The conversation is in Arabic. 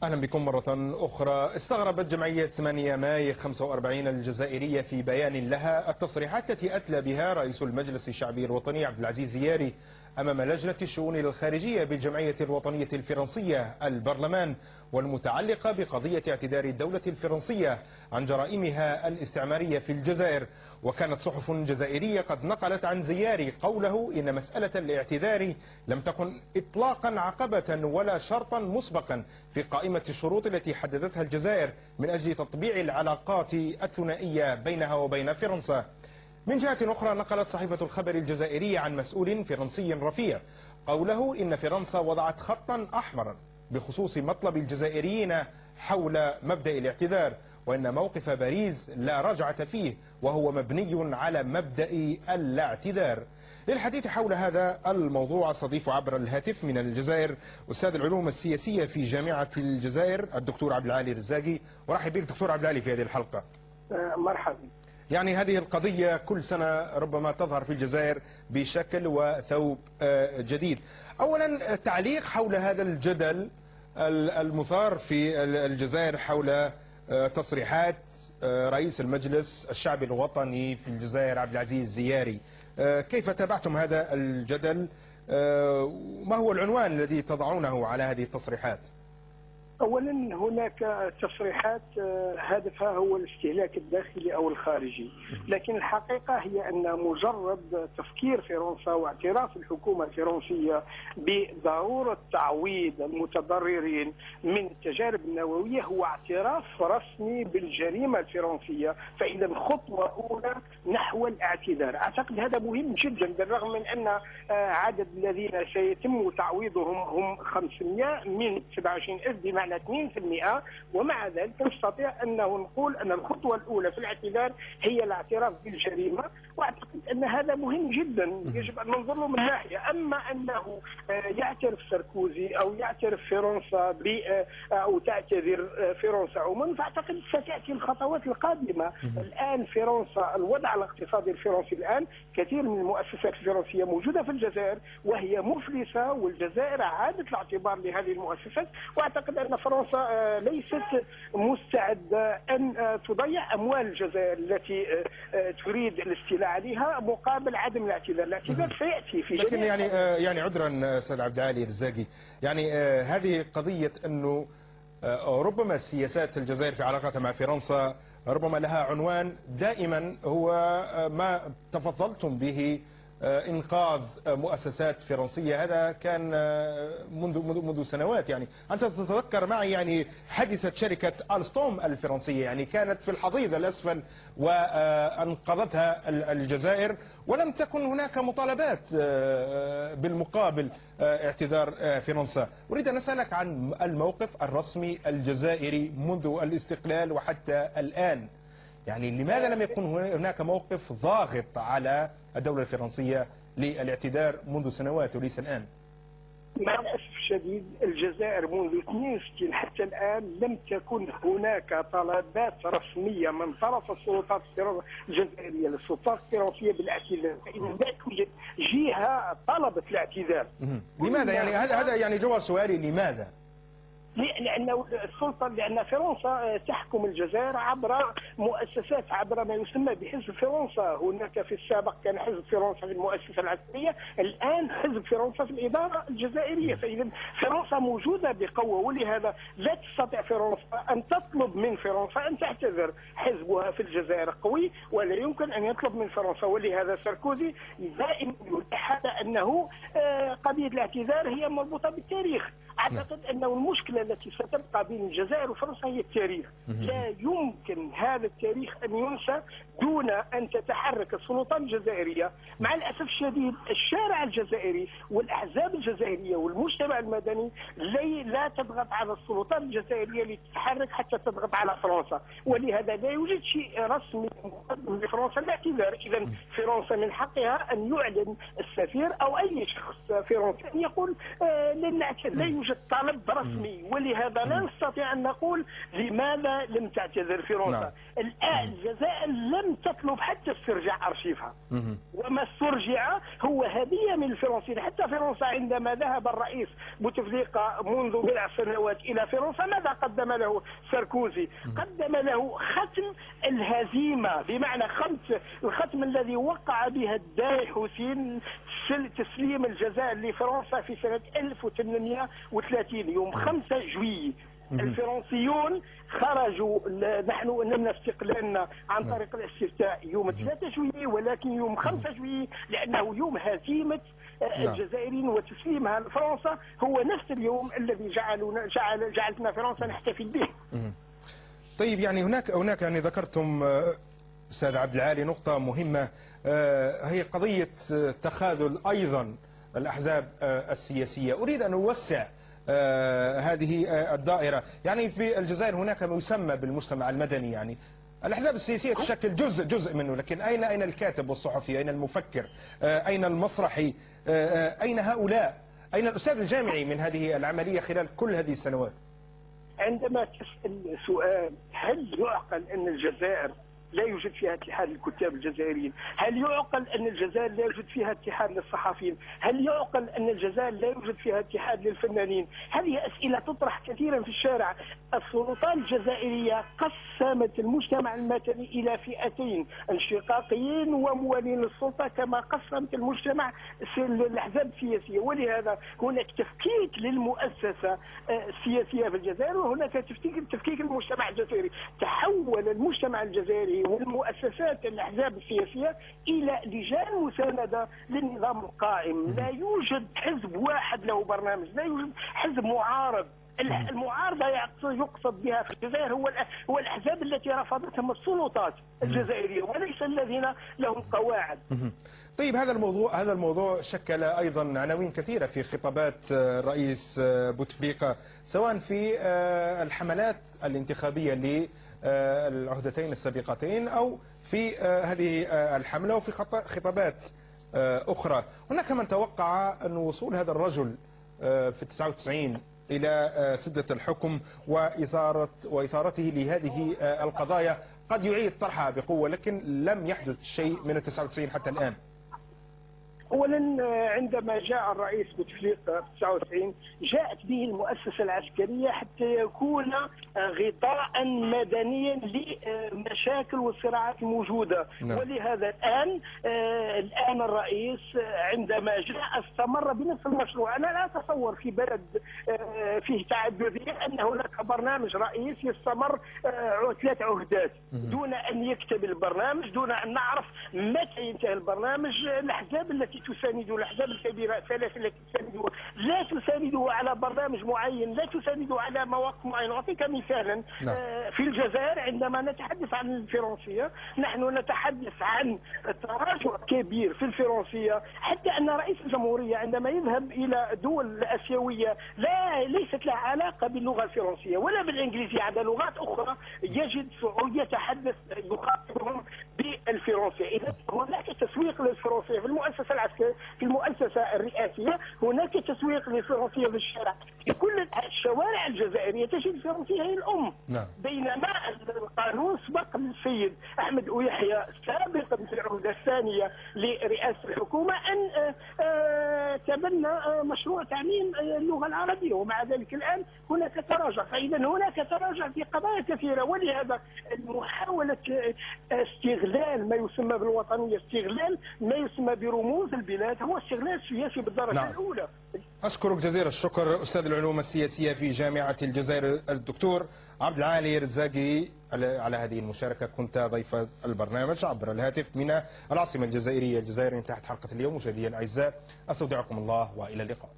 أهلا بكم مرة أخرى. استغربت جمعية 8 ماي 45 الجزائرية في بيان لها التصريحات التي أتلى بها رئيس المجلس الشعبي الوطني عبد العزيز زياري أمام لجنة الشؤون الخارجية بالجمعية الوطنية الفرنسية البرلمان، والمتعلقة بقضية اعتذار الدولة الفرنسية عن جرائمها الاستعمارية في الجزائر. وكانت صحف جزائرية قد نقلت عن زياري قوله إن مسألة الاعتذار لم تكن إطلاقا عقبة ولا شرطا مسبقا في قائمة الشروط التي حددتها الجزائر من أجل تطبيع العلاقات الثنائية بينها وبين فرنسا. من جهة أخرى، نقلت صحيفة الخبر الجزائرية عن مسؤول فرنسي رفيع قوله إن فرنسا وضعت خطا أحمرا بخصوص مطلب الجزائريين حول مبدأ الاعتذار، وإن موقف باريس لا رجعة فيه وهو مبني على مبدأ الاعتذار. للحديث حول هذا الموضوع استضيف عبر الهاتف من الجزائر أستاذ العلوم السياسية في جامعة الجزائر الدكتور عبد العالي الرزاقي. ورحب بك دكتور عبد العالي في هذه الحلقة. مرحبا. يعني هذه القضية كل سنة ربما تظهر في الجزائر بشكل وثوب جديد. أولا تعليق حول هذا الجدل المثار في الجزائر حول تصريحات رئيس المجلس الشعبي الوطني في الجزائر عبد العزيز زياري. كيف تابعتم هذا الجدل؟ ما هو العنوان الذي تضعونه على هذه التصريحات؟ اولا هناك تصريحات هدفها هو الاستهلاك الداخلي او الخارجي، لكن الحقيقه هي ان مجرد تفكير فرنسا واعتراف الحكومه الفرنسيه بضروره تعويض المتضررين من التجارب النوويه هو اعتراف رسمي بالجريمه الفرنسيه، فاذا خطوه اولى نحو الاعتذار. اعتقد هذا مهم جدا، بالرغم من ان عدد الذين سيتم تعويضهم هم 500 من 27,000 بمعنى 2%، ومع ذلك نستطيع أنه نقول أن الخطوة الأولى في الاعتذار هي الاعتراف بالجريمة، وأعتقد أن هذا مهم جدا يجب أن ننظر له من ناحية. أما أنه يعترف ساركوزي أو يعترف فرنسا أو تعتذر فرنسا عموما، فأعتقد ستأتي الخطوات القادمة. الآن فرنسا، الوضع الاقتصادي الفرنسي الآن، كثير من المؤسسات الفرنسية موجودة في الجزائر وهي مفلسة، والجزائر عادت الاعتبار لهذه المؤسسات، وأعتقد أن فرنسا ليست مستعدة أن تضيع أموال الجزائر التي تريد الاستيلاء عليها مقابل عدم الاعتذار. الاعتذار سيأتي في لكن يعني عذرا أستاذ عبد العالي الرزاقي، يعني هذه قضية أنه ربما سياسات الجزائر في علاقتها مع فرنسا ربما لها عنوان دائما هو ما تفضلتم به، إنقاذ مؤسسات فرنسية. هذا كان منذ سنوات. يعني أنت تتذكر معي يعني حدثت شركة ألستوم الفرنسية، يعني كانت في الحضيض الأسفل وأنقذتها الجزائر، ولم تكن هناك مطالبات بالمقابل اعتذار فرنسا. أريد أن أسألك عن الموقف الرسمي الجزائري منذ الاستقلال وحتى الآن. يعني لماذا لم يكن هناك موقف ضاغط على الدولة الفرنسية للاعتذار منذ سنوات وليس الآن؟ مع الأسف الشديد الجزائر منذ 62 حتى الآن لم تكن هناك طلبات رسمية من طرف السلطات الجزائرية للسلطات الفرنسية بالاعتذار، فإذا لا توجد جهة طلبت الاعتذار. لماذا؟ يعني هذا يعني جوهر سؤالي، لماذا؟ لأن فرنسا تحكم الجزائر عبر مؤسسات، عبر ما يسمى بحزب فرنسا. هناك في السابق كان حزب فرنسا في المؤسسة العسكرية، الآن حزب فرنسا في الإدارة الجزائرية، فإذا فرنسا موجودة بقوة، ولهذا لا تستطيع فرنسا أن تطلب من فرنسا أن تعتذر. حزبها في الجزائر قوي ولا يمكن أن يطلب من فرنسا، ولهذا ساركوزي دائما يلح أنه قضية الاعتذار هي مربوطة بالتاريخ. أعتقد أنه المشكلة التي ستبقى بين الجزائر وفرنسا هي التاريخ. لا يمكن هذا التاريخ أن ينسى دون أن تتحرك السلطات الجزائرية. مع الأسف الشديد الشارع الجزائري والأحزاب الجزائرية والمجتمع المدني لا تضغط على السلطات الجزائرية لتتحرك حتى تضغط على فرنسا، ولهذا لا يوجد شيء رسمي مقدم لفرنسا الاعتذار. إذا فرنسا من حقها أن يعلن السفير أو أي شخص فرنسي أن يقول لن نعتذر. لا يوجد طلب رسمي، ولهذا لا نستطيع أن نقول لماذا لم تعتذر فرنسا. الآن الجزائر لم تطلب حتى استرجاع أرشيفها، وما استرجع هو هدية من الفرنسيين. حتى فرنسا عندما ذهب الرئيس بوتفليقة منذ بضع سنوات إلى فرنسا، ماذا قدم له ساركوزي؟ قدم له ختم الهزيمة، بمعنى الختم الذي وقع بها الداعي حسين تسليم الجزائر لفرنسا في سنة 1830 يوم 5 جويلية. الفرنسيون خرجوا، نحن نلنا استقلالنا عن طريق الاستفتاء يوم 3 جويلية، ولكن يوم 5 جويلية لأنه يوم هزيمة الجزائريين وتسليمها لفرنسا هو نفس اليوم الذي جعلتنا فرنسا نحتفل به. طيب، يعني هناك يعني ذكرتم أستاذ عبد العالي نقطة مهمة، هي قضية تخاذل أيضا الأحزاب السياسية. أريد أن أوسع هذه الدائرة. يعني في الجزائر هناك ما يسمى بالمجتمع المدني، يعني الأحزاب السياسية تشكل جزء منه، لكن أين الكاتب والصحفي؟ أين المفكر؟ أين المسرحي؟ أين هؤلاء؟ أين الأستاذ الجامعي من هذه العملية خلال كل هذه السنوات؟ عندما تسأل سؤال هل يعقل أن الجزائر لا يوجد فيها اتحاد للكتاب الجزائريين؟ هل يعقل أن الجزائر لا يوجد فيها اتحاد للصحفيين؟ هل يعقل أن الجزائر لا يوجد فيها اتحاد للفنانين؟ هذه أسئلة تطرح كثيرا في الشارع. السلطات الجزائرية قسمت المجتمع المدني إلى فئتين، انشقاقيين وموالين للسلطة، كما قسمت المجتمع الأحزاب السياسية. ولهذا هناك تفكيك للمؤسسة السياسية في الجزائر، وهناك تفكيك المجتمع الجزائري. تحول المجتمع الجزائري والمؤسسات الأحزاب السياسية إلى لجان مساندة للنظام القائم. لا يوجد حزب واحد له برنامج، لا يوجد حزب معارض. المعارضة يقصد بها في الجزائر هو الأحزاب التي رفضتهم السلطات الجزائرية وليس الذين لهم قواعد. طيب، هذا الموضوع شكل أيضا عناوين كثيرة في خطابات الرئيس بوتفليقة، سواء في الحملات الانتخابية للعهدتين السابقتين أو في هذه الحملة وفي خطابات أخرى. هناك من توقع أن وصول هذا الرجل في 99 إلى سدة الحكم وإثارته لهذه القضايا قد يعيد طرحها بقوة، لكن لم يحدث شيء من 99 حتى الآن. اولا عندما جاء الرئيس بوتفليقة في 99 جاءت به المؤسسه العسكريه حتى يكون غطاء مدنيا لمشاكل والصراعات الموجوده. ولهذا الان الرئيس عندما جاء استمر بنفس المشروع. انا لا اتصور في بلد فيه تعدديه ان هناك برنامج رئيس يستمر 3 عهدات دون ان يكتب البرنامج، دون ان نعرف متى ينتهي البرنامج. الاحزاب التي تسانده، الاحزاب الكبيره الثلاث التي تسانده لا تسانده على برنامج معين، لا تسانده على مواقف معينه. اعطيك مثالا في الجزائر عندما نتحدث عن الفرنسيه نحن نتحدث عن تراجع كبير في الفرنسيه، حتى ان رئيس الجمهوريه عندما يذهب الى دول اسيويه ليست لها علاقه باللغه الفرنسيه ولا بالانجليزيه، عندها لغات اخرى يجد يتحدث يخاطبهم بالفرنسيه. اذا هناك تسويق للفرنسيه في المؤسسه العسكريه، في المؤسسه الرئاسيه، هناك تسويق للفرنسيه في الشارع. في كل الشوارع الجزائريه تجد الفرنسيه هي الام. بينما القانون سبق للسيد احمد يحيى سابقا في العهده الثانيه لرئاسه الحكومه ان تبنى مشروع تعليم اللغه العربيه، ومع ذلك الان هناك تراجع. فاذا هناك تراجع في قضايا كثيره، ولهذا محاوله استغلال ما يسمى بالوطنيه، استغلال ما يسمى برموز البلاد، هو استغلال سياسي بالدرجه الاولى. أشكرك جزيل الشكر أستاذ العلوم السياسية في جامعة الجزائر الدكتور عبد العالي رزاقي على هذه المشاركة. كنت ضيف البرنامج عبر الهاتف من العاصمة الجزائرية الجزائر. انتهت حلقة اليوم. مشاهدينا الأعزاء، أستودعكم الله وإلى اللقاء.